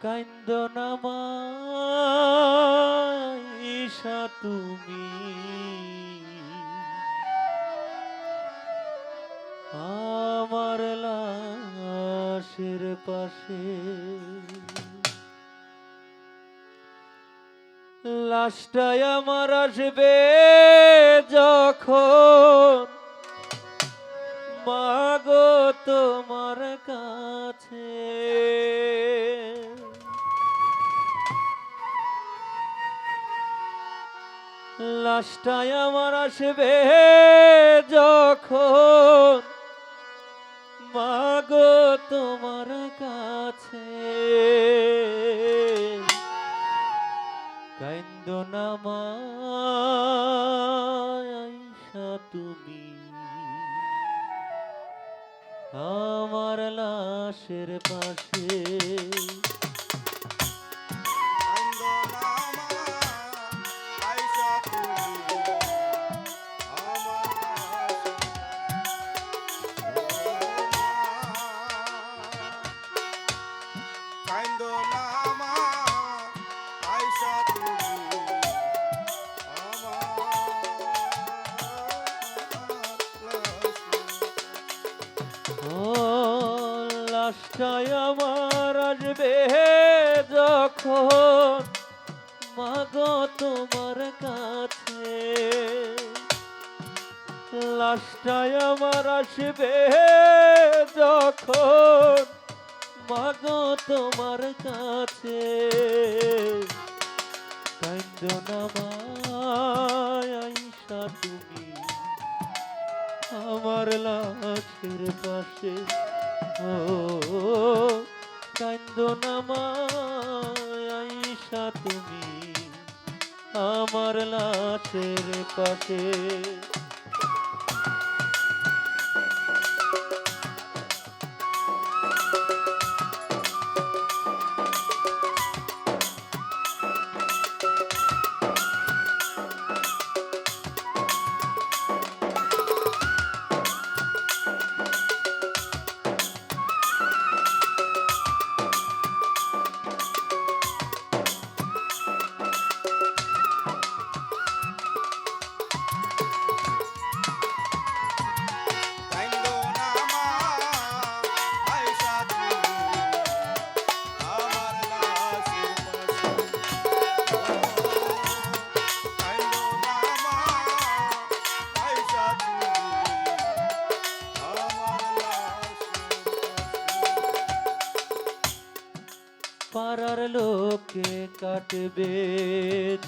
কাইন্দনা ঈশা তুমি আমার লাশের পাশে, লাশটাই আমার আসবে যখন মাগো তোমার কাছে। লাশটাই আমার আসবে যখন মাগো তোমার কাছে। কাইন্দনা ঈশা তুমি আমার লাশের পাশে। লাশটাই আমার আসবে যখন মাগো তোমার কাছে। লাশটাই আমার আসবে যখন মাগো তোমার কাছে। কাইন্দনা ঈশা তুমি আমার লাশের পাশে। ও কাইন্দনা ঈশা তুমি আমার লাশের পাশে। পাড়ার লোকে কাটবে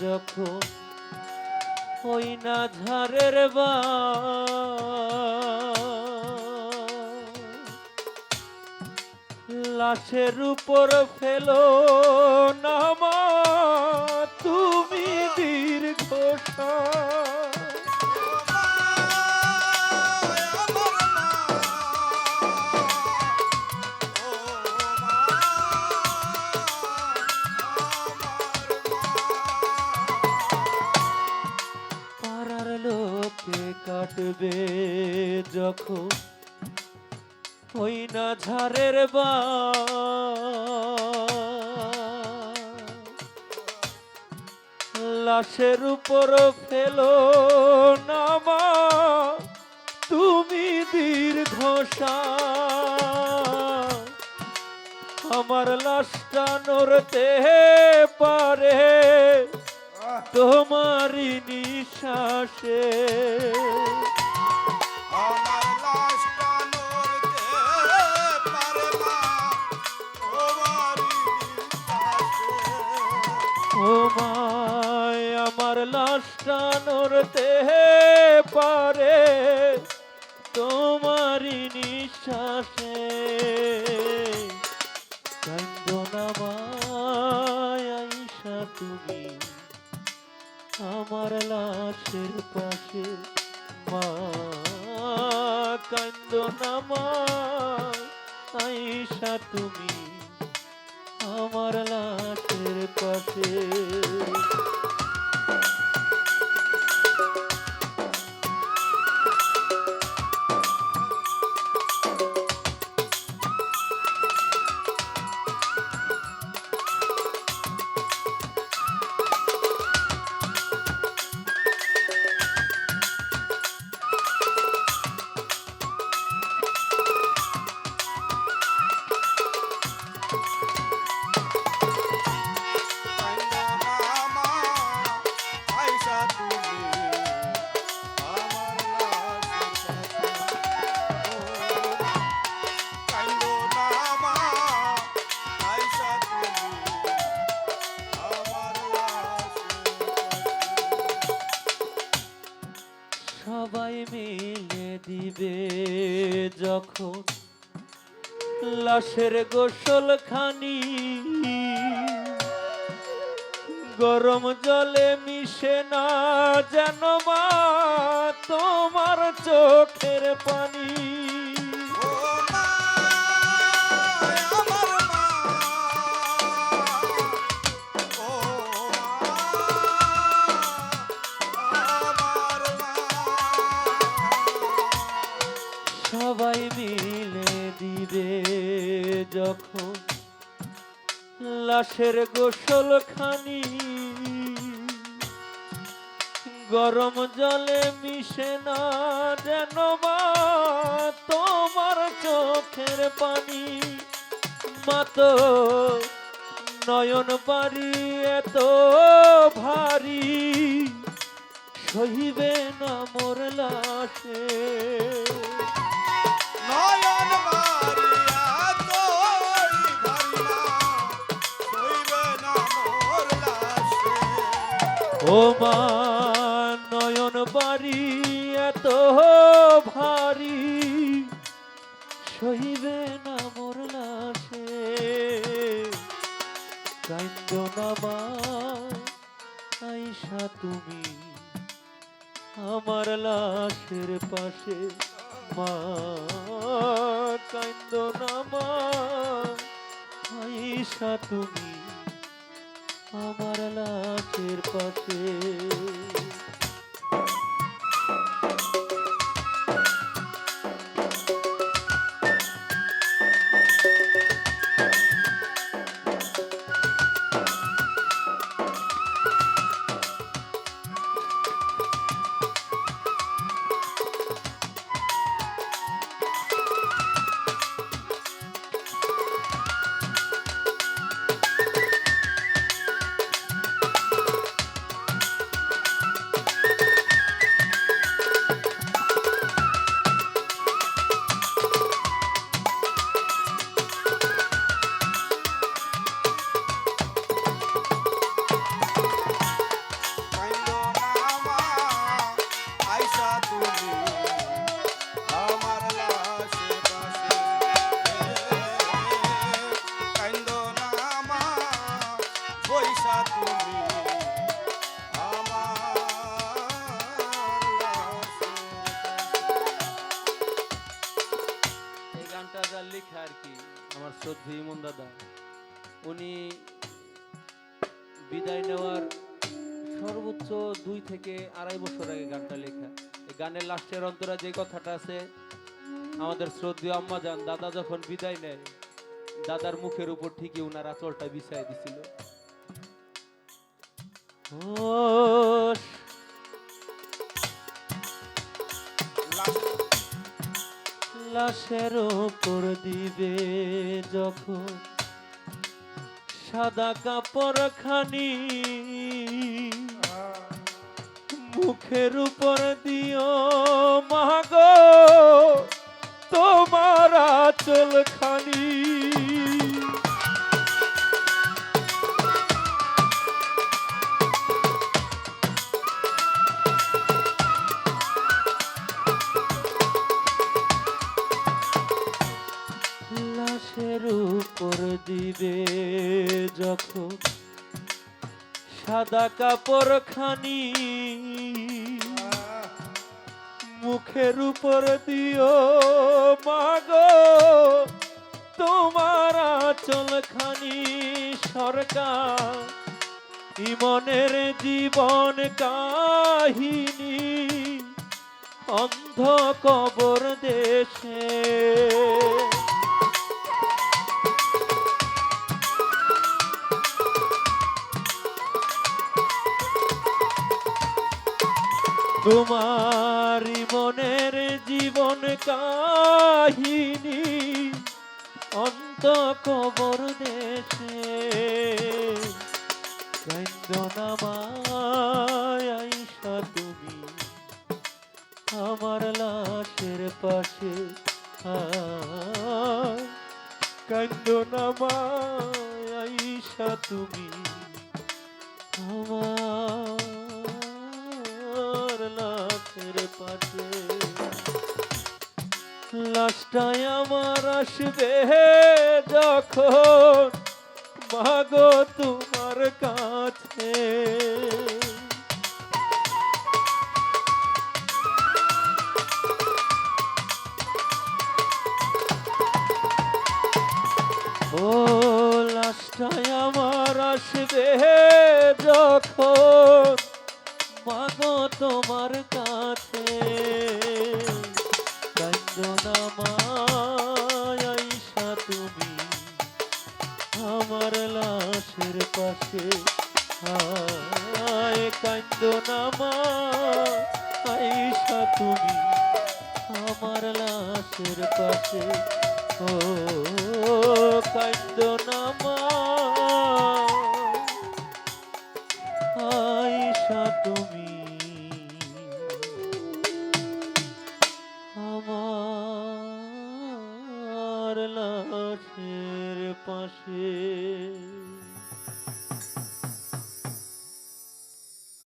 যখন ওই না ঝাড়ের লাশের উপর ফেলো নামা তুমি দীর্ঘশ্বাস। কাটবে যখন ওই না ঝাড়ের লাশের উপর ফেলো নামা তুমি দীর্ঘশ্বাস। আমার লাশটা নড়তে পারে তোমারি নিঃশ্বাসে। আমার লাশটা নড়তে পারে না তোমারি নিঃশ্বাসে। ও মায় আমার লাশটা নড়তে পারে তোমারি নিঃশ্বাসে। কাইন্দনা ঈশা তুমি আমার লাশের পাশে। মা কাইন্দনা ঈশা তুমি আমার লাশের পাশে। সবাই মিলে দিবে যখন লাশের গোসল খানি, গরম জলে মিশে না যেন মা তোমার চোখের পানি। ও মা আমার মা, ও আমার মা। সবাই মিলে দিবে যখন লাশের গোসল খানি, গরম জলে মিশে না যেন মা তোমার চোখের পানি। মা তো নয়ন বাড়ি এত ভারী, সহিবে না মোর লাশে। নয়ন বারিয়া তোই ভারি না, সইবে না মোর লাশে। ও মা নয়ন বাড়ি এত ভারী, সহিবে না মোর লাশে। কাইন্দো না মা আইসা তুমি আমার লাশের পাশে। মা কাইন্দো না মা আইসা তুমি আমার লাশের পাশে। কাইন্দো না মা আইসা তুমি আমার লাশের পাশে। কাইন্দো না মা বইসা তুমি আমার লাশের পাশে। এই গানটা যার লেখা আর কি আমার শ্রদ্ধেয় ইমন দাদা, উনি বিদায় নেওয়ার সর্বোচ্চ 2 থেকে 2.5 বছর আগে গানটা লেখা। এই গানের লাস্টের অন্তরা যে কথাটা আছে, আমাদের শ্রদ্ধেয় আম্মা জান দাদা যখন বিদায় নেয়, দাদার মুখের উপর ঠিকই উনার আঁচলটা বিছাই দিছিল। ও লাশের উপর দিবে যখন সাদা কাপড় খানি, মুখের উপর দিও মাগো তোমার আঁচল খানি। লাশের উপর দিবে যখন সাদা কাপড় খানি, মুখের উপর দিও মাগো তোমার আঁচল খানি। সরকার ইমনের জীবন কাহিনী অন্ধ কবর দেশে। তোমার মনের জীবন কাহিনী অন্ত কবর দেশে। কান্দনামায় আইসা তুমি আমার লাশের পাশে। কান্দনামায় আইসা তুমি আমার লাশের পাশে। লাশটাই আমার আসবে যখন মাগো তোমার কাছে। ও লাশটাই আমার আসবে যখন মাগো তোমার কাছে। কান্দো না মায় আইসা তুমি আমার লাশের পাশে। আয় কান্দো না মা আইসা তুমি আমার লাশের পাশে। ও কান্দো না মা আইসা তুমি